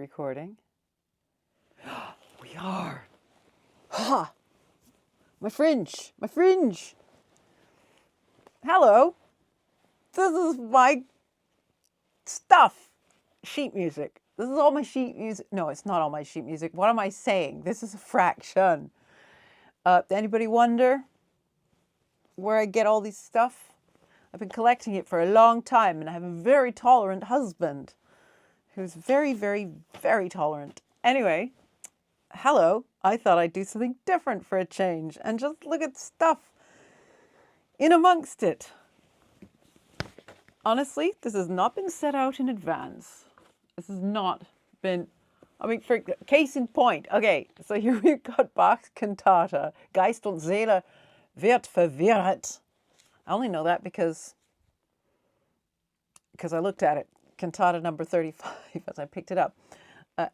recording. We are. Ha! My fringe. My fringe. Hello. This is my stuff. Sheet music. This is all my sheet music. No, it's not all my sheet music. What am I saying? This is a fraction. Anybody wonder where I get all this stuff? I've been collecting it for a long time, and I have a very tolerant husband who's very, very, very tolerant. Anyway, hello. I thought I'd do something different for a change and just look at stuff in amongst it. Honestly, this has not been set out in advance. This has not been, for case in point. Okay, so here we've got Bach's cantata, Geist und Seele wird verwirrt. I only know that because I looked at it. Cantata number 35 as I picked it up.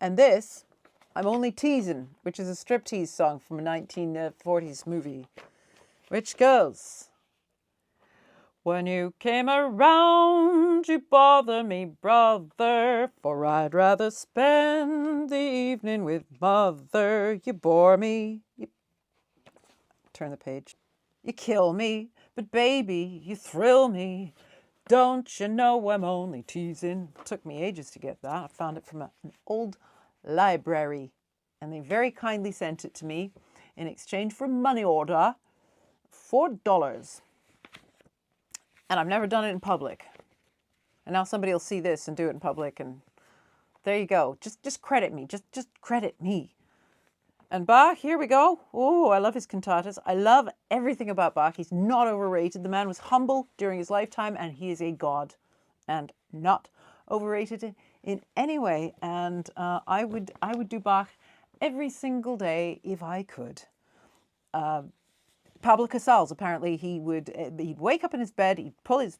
And this, I'm Only Teasing, which is a striptease song from a 1940s movie, which goes, when you came around, you bother me, brother, for I'd rather spend the evening with mother. You bore me. Turn the page. You kill me, but baby, you thrill me. Don't you know I'm only teasing? It took me ages to get that. I found it from an old library, and they very kindly sent it to me in exchange for a money order, $4. And I've never done it in public. And now somebody will see this and do it in public, and there you go. Just credit me. Just credit me. And Bach, here we go. Oh, I love his cantatas. I love everything about Bach. He's not overrated. The man was humble during his lifetime, and he is a god and not overrated in any way. And I would do Bach every single day if I could. Pablo Casals, apparently he'd wake up in his bed, he'd pull his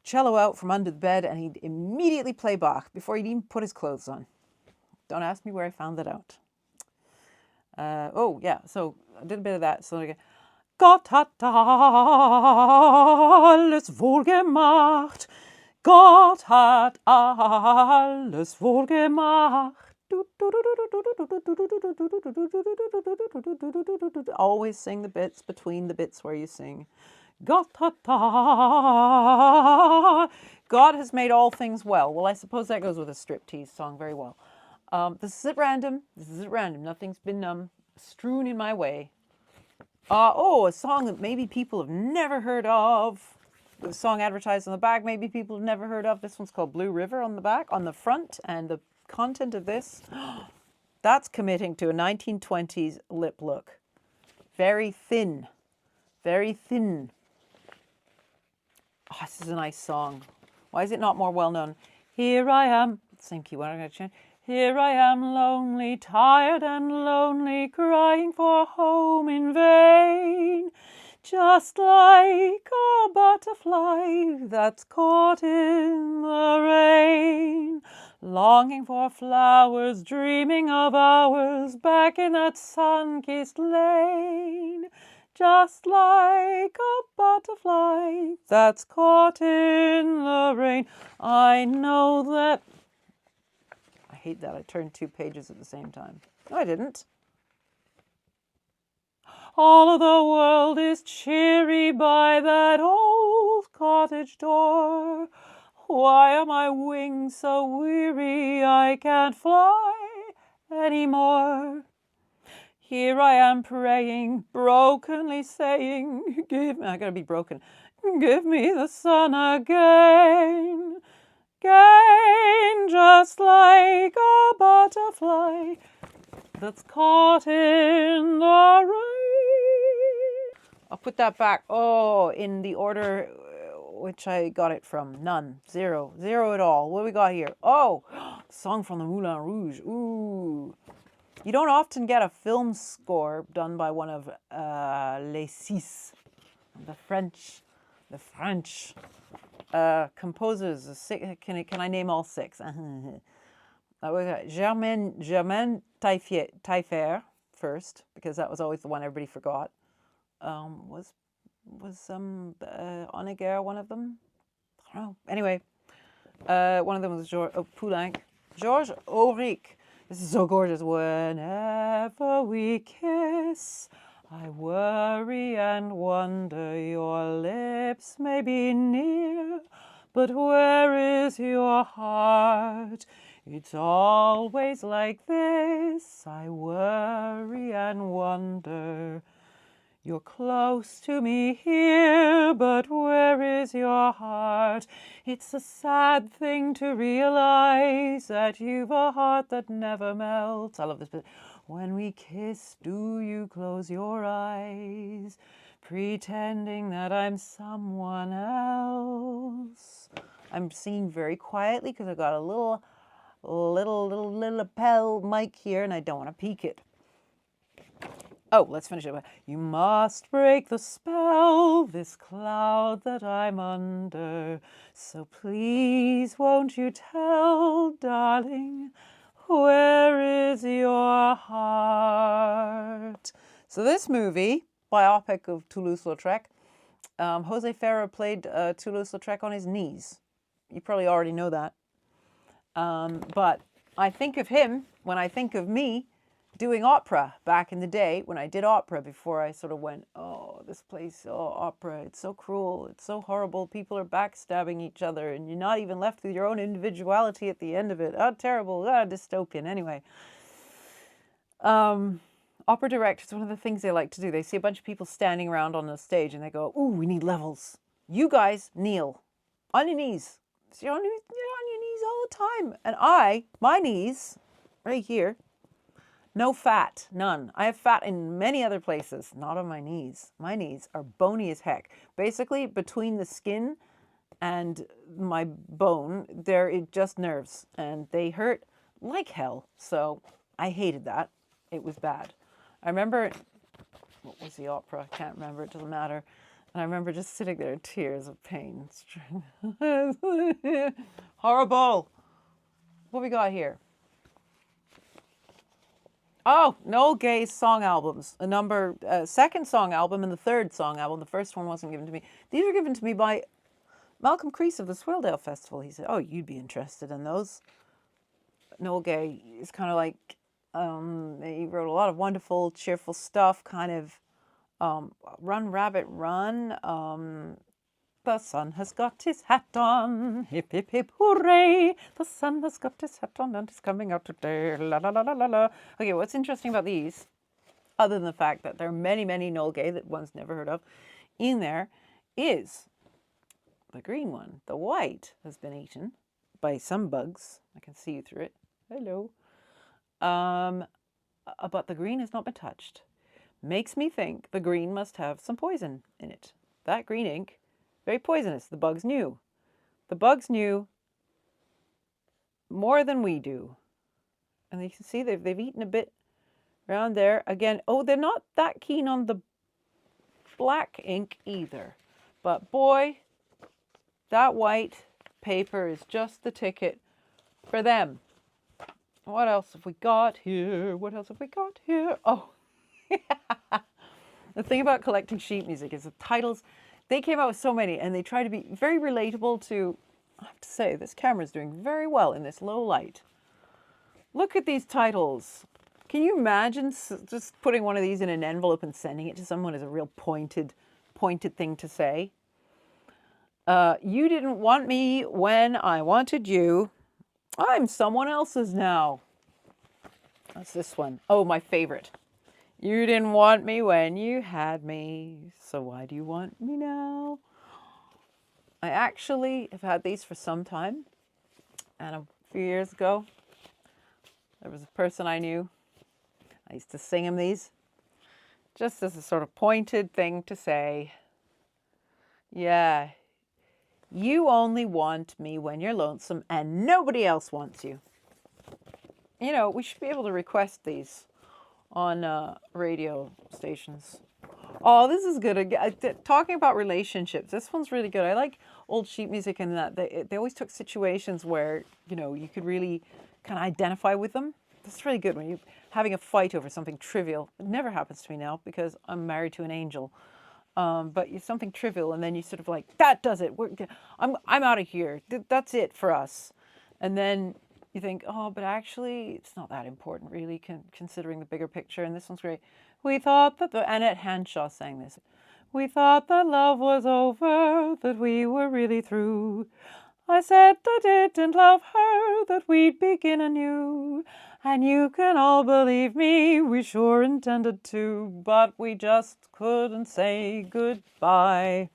cello out from under the bed, and he'd immediately play Bach before he'd even put his clothes on. Don't ask me where I found that out. So I did a bit of that. So again, Gott hat alles wohlgemacht. Gott hat alles wohlgemacht. Always sing the bits between the bits where you sing. God has made all things well. Well, I suppose that goes with a striptease song very well. This is at random. Nothing's been strewn in my way. A song that maybe people have never heard of. The song advertised on the back, maybe people have never heard of. This one's called Blue River on the back, on the front, and the content of this, that's committing to a 1920s lip look. Very thin. Very thin. Oh, this is a nice song. Why is it not more well known? Here I am. Same key. What am I going to change? Here I am, lonely, tired and lonely, crying for home in vain. Just like a butterfly that's caught in the rain. Longing for flowers, dreaming of hours back in that sun-kissed lane. Just like a butterfly that's caught in the rain. I know that... I hate that I turned 2 pages at the same time. No, I didn't. All of the world is cheery by that old cottage door. Why are my wings so weary I can't fly anymore? Here I am praying, brokenly saying, give me, I gotta be broken, give me the sun again. Again, just like a butterfly that's caught in the rain. I'll put that back, in the order which I got it from. None. Zero at all. What do we got here? Song from the Moulin Rouge. Ooh. You don't often get a film score done by one of Les Six, the French composers. Can I name all 6? Germaine Taillefer first, because that was always the one everybody forgot. Was Honegger one of them? I don't know. Anyway, one of them was Poulenc. Georges Auric. This is so gorgeous. Whenever we kiss, I worry and wonder, your lips may be near, but where is your heart? It's always like this, I worry and wonder. You're close to me here, but where is your heart? It's a sad thing to realize that you've a heart that never melts. I love this bit. When we kiss, do you close your eyes, pretending that I'm someone else? I'm singing very quietly because I've got a little lapel mic here and I don't want to peak it. Oh, let's finish it. You must break the spell, this cloud that I'm under. So please won't you tell, darling, where is your heart? So this movie, biopic of Toulouse-Lautrec, Jose Ferrer played Toulouse-Lautrec on his knees. You probably already know that. But I think of him when I think of me doing opera back in the day when I did opera before I sort of went, oh, this place, oh, opera, it's so cruel, it's so horrible, people are backstabbing each other and you're not even left with your own individuality at the end of it. Oh, terrible, dystopian. Anyway, opera directors, one of the things they like to do, they see a bunch of people standing around on the stage and they go, ooh, we need levels. You guys kneel on your knees. So you're on your knees all the time. And my knees, right here, no fat, none. I have fat in many other places, not on my knees. My knees are bony as heck. Basically, between the skin and my bone, there it just nerves, and they hurt like hell. So I hated that. It was bad. I remember, what was the opera? I can't remember. It doesn't matter. And I remember just sitting there in tears of pain. Horrible. What we got here? Oh, Noel Gay's song albums. Second song album and the third song album. The first one wasn't given to me. These were given to me by Malcolm Creese of the Swilldale Festival. He said, oh, you'd be interested in those. Noel Gay is kind of like, he wrote a lot of wonderful, cheerful stuff, kind of Run, Rabbit, Run. The sun has got his hat on, hip, hip, hip, hooray. The sun has got his hat on and is coming out today, la, la, la, la, la, la. Okay, what's interesting about these, other than the fact that there are many, many Noel Gay that one's never heard of, in there is the green one. The white has been eaten by some bugs. I can see you through it. Hello. But the green has not been touched. Makes me think the green must have some poison in it. That green ink, very poisonous. The bugs knew. The bugs knew more than we do. And you can see they've eaten a bit around there. Again, oh, they're not that keen on the black ink either. But boy, that white paper is just the ticket for them. What else have we got here? What else have we got here? Oh, the thing about collecting sheet music is the titles. They came out with so many, and they try to be very relatable to, I have to say, this camera's doing very well in this low light. Look at these titles. Can you imagine just putting one of these in an envelope and sending it to someone as a real pointed thing to say? You didn't want me when I wanted you. I'm someone else's now. That's this one. Oh, my favorite. You didn't want me when you had me, so why do you want me now? I actually have had these for some time, and a few years ago, there was a person I knew. I used to sing him these, just as a sort of pointed thing to say, yeah, you only want me when you're lonesome and nobody else wants you. You know, we should be able to request these on radio stations. Oh, this is good. Talking about relationships, this one's really good. I like old sheet music in that they always took situations where, you know, you could really kind of identify with them. That's really good when you're having a fight over something trivial. It never happens to me now because I'm married to an angel. But it's something trivial, and then you sort of like, that does it. I'm out of here. That's it for us. And then you think, oh, but actually it's not that important really, considering the bigger picture. And this one's great. We thought that Annette Hanshaw sang this. We thought that love was over, that we were really through. I said I didn't love her, that we'd begin anew. And you can all believe me, we sure intended to, but we just couldn't say goodbye.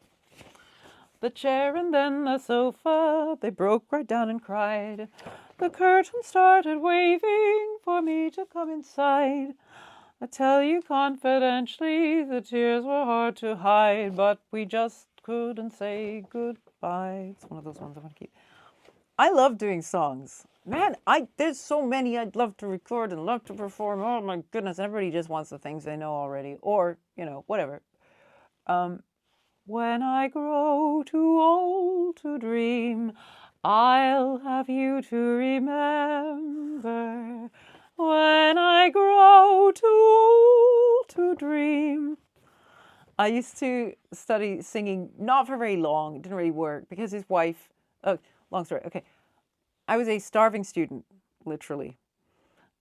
The chair and then the sofa, they broke right down and cried. The curtain started waving for me to come inside. I tell you confidentially, the tears were hard to hide, but we just couldn't say goodbye. It's one of those ones I want to keep. I love doing songs. Man, there's so many I'd love to record and love to perform. Oh my goodness, everybody just wants the things they know already. Or, whatever. When I grow too old to dream, I'll have you to remember. When I grow too old to dream. I used to study singing, not for very long. It didn't really work because his wife, long story. Okay. I was a starving student, literally.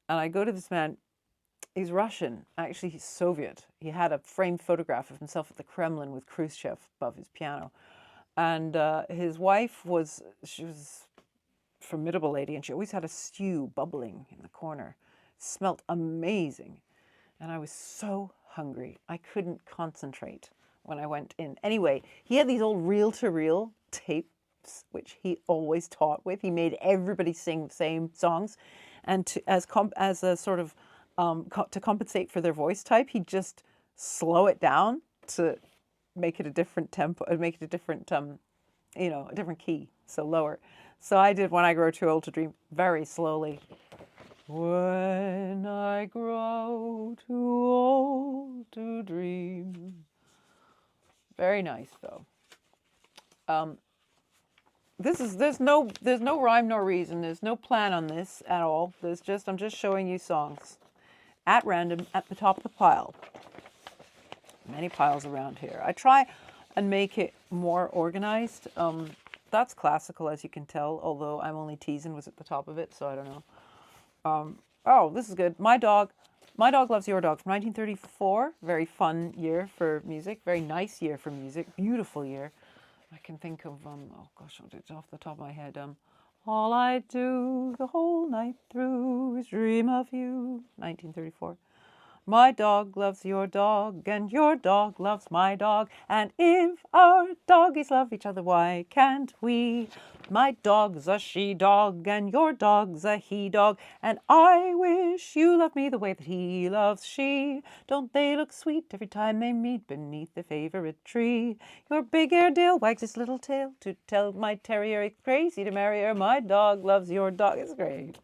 And I go to this man. He's Russian. Actually, he's Soviet. He had a framed photograph of himself at the Kremlin with Khrushchev above his piano. And his wife she was a formidable lady, and she always had a stew bubbling in the corner. It smelt amazing. And I was so hungry. I couldn't concentrate when I went in. Anyway, he had these old reel-to-reel tapes, which he always taught with. He made everybody sing the same songs. And as a sort of to compensate for their voice type, he'd just slow it down to make it a different tempo, make it a different, a different key, so lower. So I did When I Grow Too Old to Dream very slowly. When I grow too old to dream. Very nice though. There's no rhyme nor reason. There's no plan on this at all. I'm just showing you songs at random at the top of the pile. Many piles around here. I try and make it more organized. That's classical, as you can tell, although I'm only teasing was at the top of it, so I don't know. Oh, this is good. My Dog Loves Your Dog from 1934. Very fun year for music. Very nice year for music. Beautiful year. I can think of, it's off the top of my head. All I do the whole night through is dream of you. 1934. My dog loves your dog, and your dog loves my dog. And if our doggies love each other, why can't we? My dog's a she-dog, and your dog's a he-dog. And I wish you loved me the way that he loves she. Don't they look sweet every time they meet beneath their favorite tree? Your big Airedale wags his little tail to tell my terrier it's crazy to marry her. My dog loves your dog. It's great.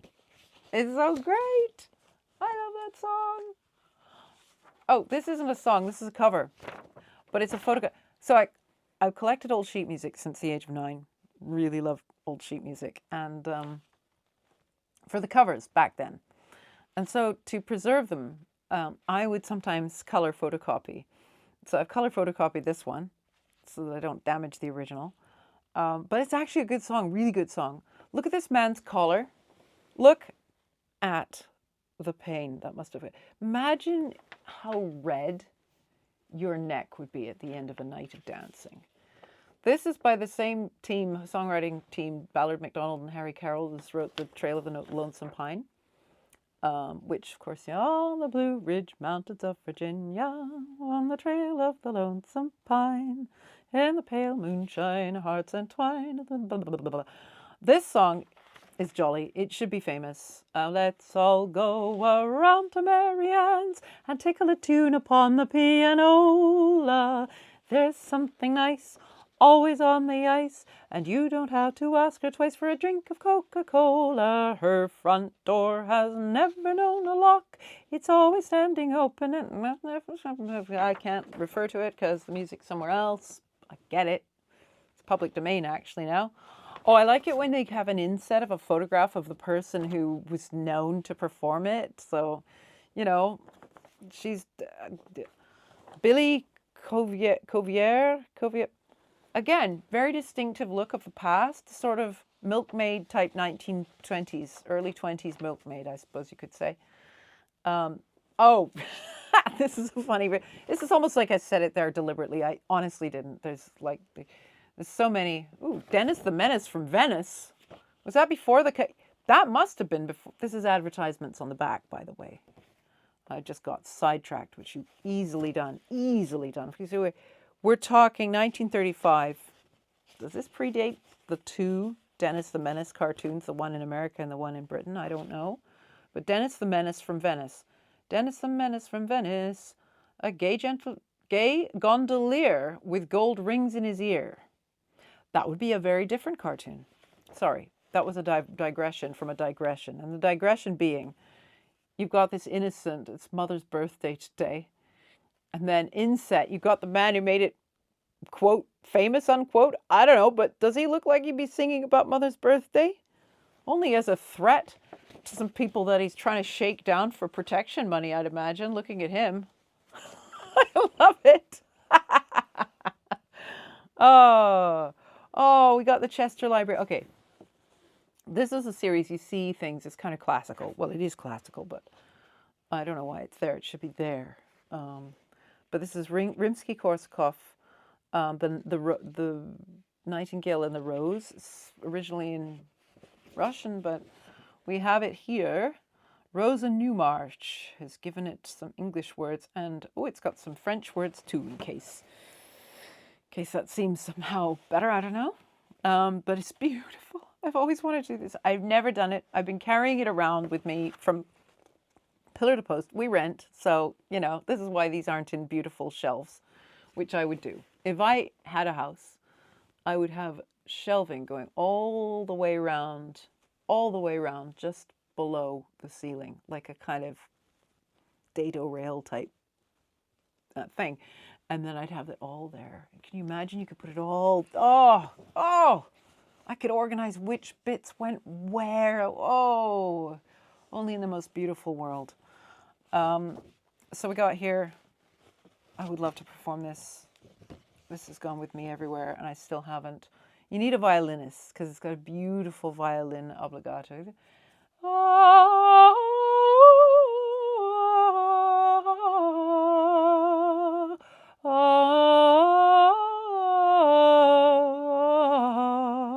It's so great. I love that song. Oh, this isn't a song. This is a cover. But it's a photograph. So I've collected old sheet music since the age of 9. Really love old sheet music. And for the covers back then. And so to preserve them, I would sometimes color photocopy. So I've color photocopied this one so that I don't damage the original. But it's actually a good song, really good song. Look at this man's collar. Look at the pain that must have been. Imagine how red your neck would be at the end of a night of dancing. This is by the same team, songwriting team, Ballard MacDonald and Harry Carroll, who wrote The Trail of the Lonesome Pine, which, of course, on the Blue Ridge Mountains of Virginia, on the trail of the lonesome pine, in the pale moonshine, hearts entwined. Blah, blah, blah, blah. This song is jolly. It should be famous. Let's all go around to Marianne's and tickle a tune upon the pianola. There's something nice always on the ice, and you don't have to ask her twice for a drink of Coca-Cola. Her front door has never known a lock. It's always standing open, and I can't refer to it because the music's somewhere else. I get it. It's public domain actually now. Oh, I like it when they have an inset of a photograph of the person who was known to perform it. So, she's Billy Covier. Again, very distinctive look of the past, sort of milkmaid type 1920s, early 20s milkmaid, I suppose you could say. Oh, this is a funny. This is almost like I said it there deliberately. I honestly didn't. There's so many. Ooh, Dennis the Menace from Venice. Was that before the? That must have been before. This is advertisements on the back, by the way. I just got sidetracked, which you easily done. Easily done. So we're talking 1935. Does this predate the two Dennis the Menace cartoons, the one in America and the one in Britain? I don't know. But Dennis the Menace from Venice. Dennis the Menace from Venice, a gay gondolier with gold rings in his ear. That would be a very different cartoon. Sorry, that was a digression from a digression. And the digression being, you've got this innocent, it's mother's birthday today. And then inset, you've got the man who made it, quote, famous, unquote. I don't know, but does he look like he'd be singing about mother's birthday? Only as a threat to some people that he's trying to shake down for protection money, I'd imagine, looking at him. I love it. Oh, we got the Chester Library. Okay. This is a series, you see things, it's kind of classical. Well, it is classical, but I don't know why it's there. It should be there. But this is Rimsky-Korsakov, the Nightingale and the Rose. It's originally in Russian, but we have it here. Rosa Newmarch has given it some English words, and it's got some French words too, in case that seems somehow better. I don't know. But it's beautiful. I've always wanted to do this. I've never done it. I've been carrying it around with me from pillar to post. We rent, so this is why these aren't in beautiful shelves, which I would do. If I had a house, I would have shelving going all the way around, just below the ceiling, like a kind of dado rail type thing. And then I'd have it all there. Can you imagine? You could put it all, I could organize which bits went where. Oh, only in the most beautiful world. So we got here, I would love to perform this. This has gone with me everywhere, and I still haven't. You need a violinist, because it's got a beautiful violin obbligato.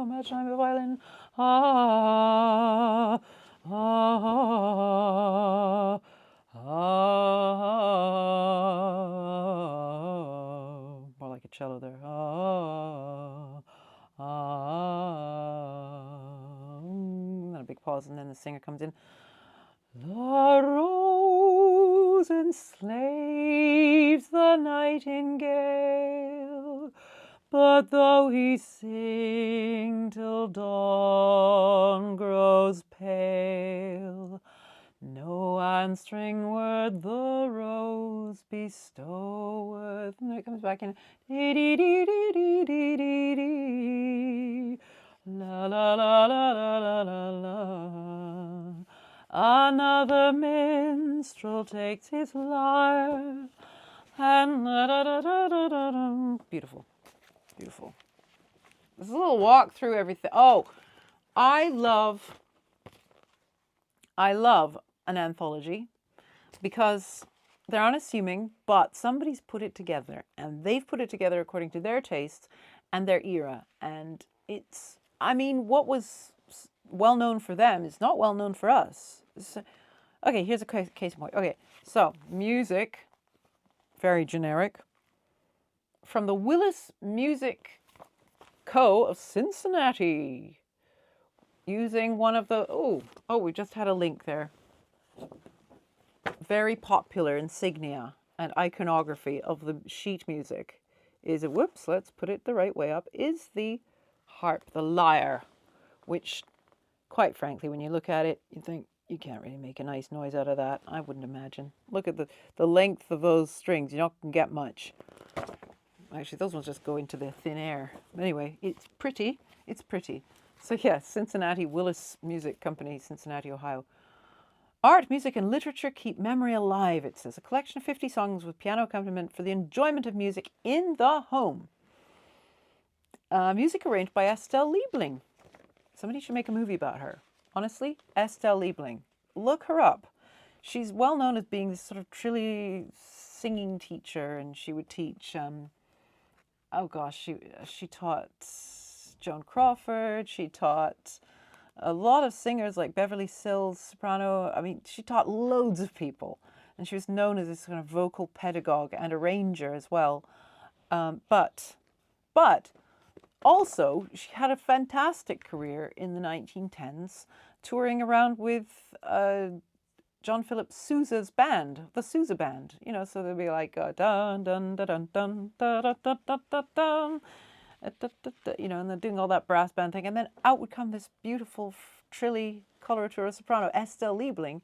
Imagine I'm a violin. More like a cello there. Then a big pause, and then the singer comes in. The rose enslaves the nightingale, but though he sing till dawn grows pale, no answering word the rose bestoweth. And then it comes back in. Dee dee dee dee dee dee dee dee. La la la la la la la la. Another minstrel takes his lyre, and da da da da da da da. Beautiful, beautiful. There's a little walk through everything. Oh, I love an anthology because they're unassuming, but somebody's put it together, and they've put it together according to their tastes and their era. And it's, what was well known for them is not well known for us. Okay, here's a case in point. Okay, so music, very generic, from the Willis Music Co. of Cincinnati, using one of the, we just had a link there. Very popular insignia and iconography of the sheet music is, let's put it the right way up, is the harp, the lyre, which, quite frankly, when you look at it, you think, you can't really make a nice noise out of that. I wouldn't imagine. Look at the length of those strings. You're not going to get much. Actually, those ones just go into the thin air. Anyway, it's pretty. It's pretty. So yes, Cincinnati, Willis Music Company, Cincinnati, Ohio. Art, music, and literature keep memory alive, it says. A collection of 50 songs with piano accompaniment for the enjoyment of music in the home. Music arranged by Estelle Liebling. Somebody should make a movie about her. Honestly, Estelle Liebling. Look her up. She's well known as being this sort of trilly singing teacher, and she would teach, oh gosh, she taught Joan Crawford, she taught a lot of singers like Beverly Sills, soprano. I mean, she taught loads of people, and she was known as this kind of vocal pedagogue and arranger as well. But also, she had a fantastic career in the 1910s, touring around with John Philip Sousa's band, the Sousa Band. You know, so they'd be like dun dun dun dun dun dun dun dun dun dun dun. You know, and they're doing all that brass band thing, and then out would come this beautiful trilly coloratura soprano, Estelle Liebling,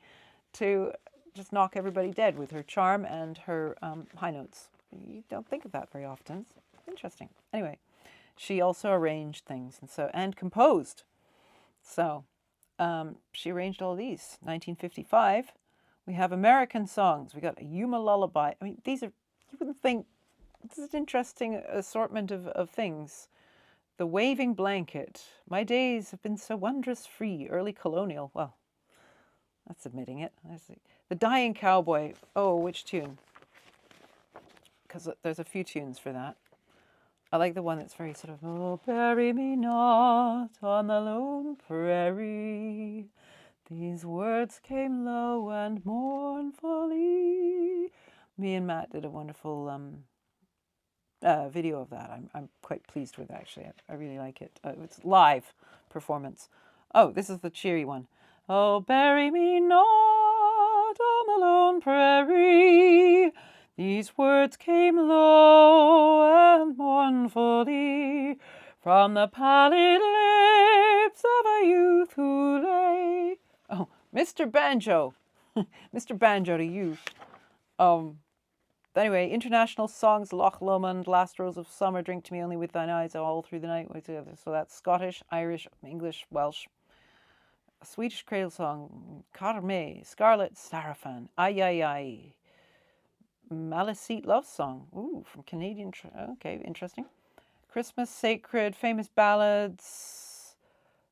to just knock everybody dead with her charm and her high notes. You don't think of that very often. It's interesting. Anyway, she also arranged things and composed. So she arranged all these. 1955, we have American songs. We got a Yuma Lullaby. I mean, these are, you wouldn't think. This is an interesting assortment of things. The Waving Blanket. My days have been so wondrous free. Early colonial. Well, that's admitting it. The Dying Cowboy. Oh, which tune? Because there's a few tunes for that. I like the one that's very sort of, oh, bury me not on the lone prairie. These words came low and mournfully. Me and Matt did a wonderful video of that. I'm quite pleased with it, actually. I really like it. It's live performance. Oh, this is the cheery one. Oh, bury me not on the lone prairie. These words came low and mournfully from the pallid lips of a youth who lay. Oh, Mr. Banjo. Mr. Banjo to you. Anyway, international songs, Loch Lomond, Last Rose of Summer, Drink to Me Only with Thine Eyes, All Through the Night. So that's Scottish, Irish, English, Welsh. A Swedish cradle song, Carme, Scarlet Seraphim, Ay Ay Ay. Maliseet Love Song, ooh, from Canadian, okay, interesting. Christmas, Sacred, Famous Ballads,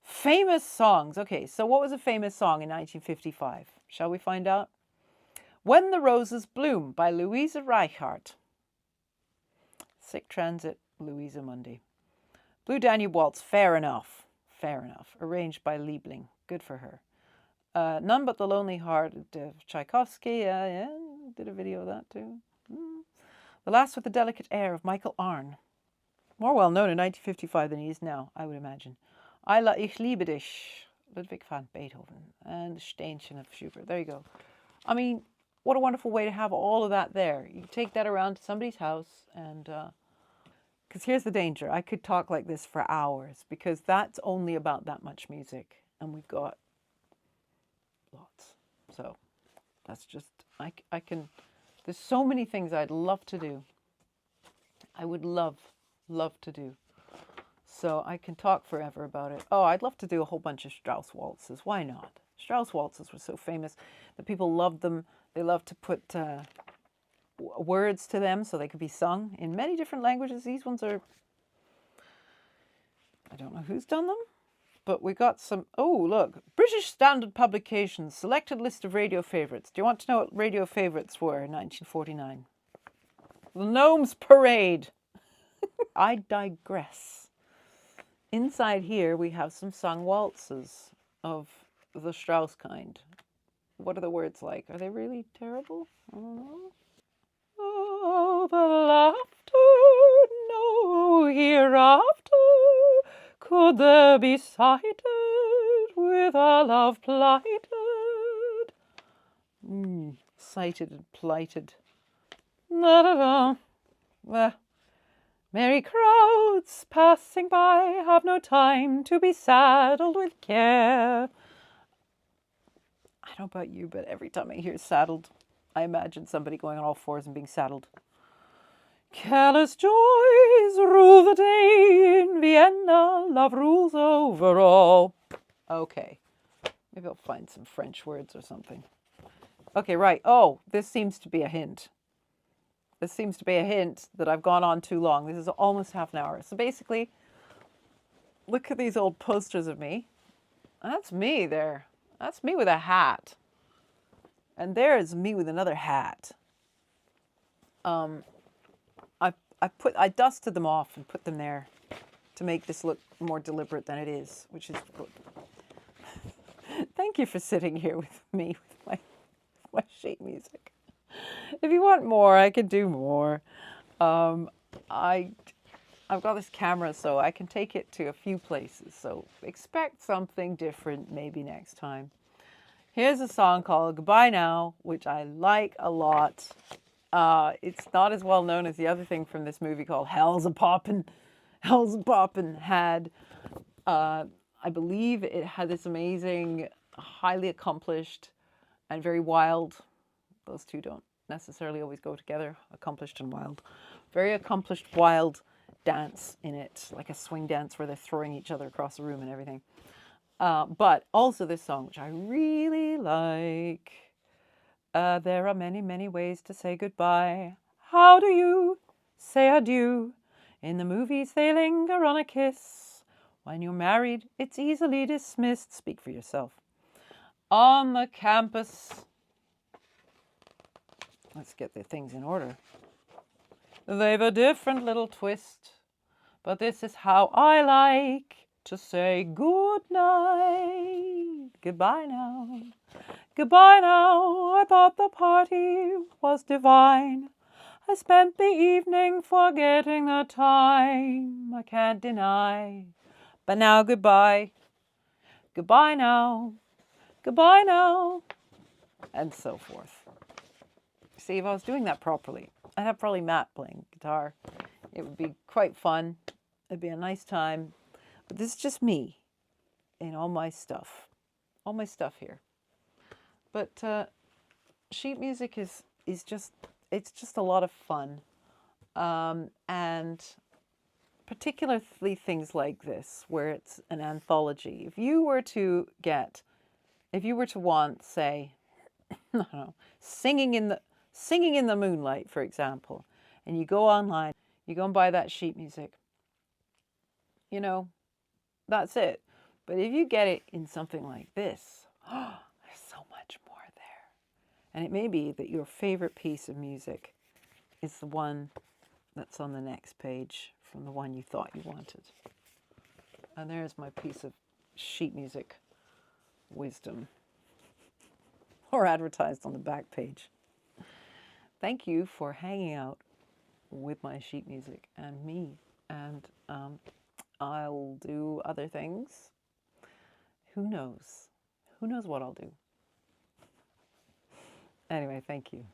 Famous Songs. Okay, so what was a famous song in 1955? Shall we find out? When the Roses Bloom by Louisa Reichart. Sick Transit, Louisa Mundy. Blue Danube Waltz, fair enough. Fair enough. Arranged by Liebling. Good for her. None But the Lonely Heart of Tchaikovsky. Yeah, did a video of that too. The Last with the Delicate Air of Michael Arne. More well known in 1955 than he is now, I would imagine. Eila Ich liebe dich, Ludwig van Beethoven. And Steinchen of Schubert. There you go. I mean, what a wonderful way to have all of that there. You take that around to somebody's house and... Because here's the danger. I could talk like this for hours because that's only about that much music. And we've got lots. So that's just, I can, there's so many things I'd love to do. I would love to do. So I can talk forever about it. Oh, I'd love to do a whole bunch of Strauss waltzes. Why not? Strauss waltzes were so famous that people loved them. They loved to put words to them so they could be sung in many different languages. These ones are, I don't know who's done them, but we got some, oh look, British Standard Publications, selected list of radio favourites. Do you want to know what radio favourites were in 1949? The Gnomes Parade. I digress. Inside here we have some sung waltzes of the Strauss kind. What are the words like? Are they really terrible? I don't know. Oh, the laughter, no hereafter, could there be sighted with a love plighted? Sighted and plighted. Merry crowds passing by have no time to be saddled with care. I don't know about you, but every time I hear saddled, I imagine somebody going on all fours and being saddled. Careless joys rule the day in Vienna. Love rules over all. Okay. Maybe I'll find some French words or something. Okay, right. Oh, this seems to be a hint. This seems to be a hint that I've gone on too long. This is almost half an hour. So basically, look at these old posters of me. That's me there. That's me with a hat. And there is me with another hat. I dusted them off and put them there to make this look more deliberate than it is, which is good. Thank you for sitting here with me with my sheet music. If you want more, I can do more. I've got this camera, so I can take it to a few places. So expect something different maybe next time. Here's a song called Goodbye Now, which I like a lot. It's not as well known as the other thing from this movie called Hell's a Poppin'. Hell's a Poppin' had, I believe it had this amazing, highly accomplished and very wild. Those two don't necessarily always go together, accomplished and wild. Very accomplished, wild dance in it, like a swing dance where they're throwing each other across the room and everything. But also this song, which I really like. There are many, many ways to say goodbye. How do you say adieu? In the movies, they linger on a kiss. When you're married, it's easily dismissed. Speak for yourself. On the campus. Let's get the things in order. They've a different little twist, but this is how I like to say good night. Goodbye now. Goodbye now. I thought the party was divine. I spent the evening forgetting the time. I can't deny. But now goodbye. Goodbye now. Goodbye now. And so forth. See, if I was doing that properly, I'd have probably Matt playing guitar. It would be quite fun. It'd be a nice time. But this is just me and all my stuff. All my stuff here. But sheet music is just, it's just a lot of fun. And particularly things like this, where it's an anthology. If you were to want, say, I don't know, singing in the moonlight, for example, and you go online, you go and buy that sheet music, you know, that's it. But if you get it in something like this, there's so much more there. And it may be that your favorite piece of music is the one that's on the next page from the one you thought you wanted. And there's my piece of sheet music wisdom, or advertised on the back page. Thank you for hanging out with my sheet music and me. And I'll do other things. Who knows? Who knows what I'll do? Anyway, thank you.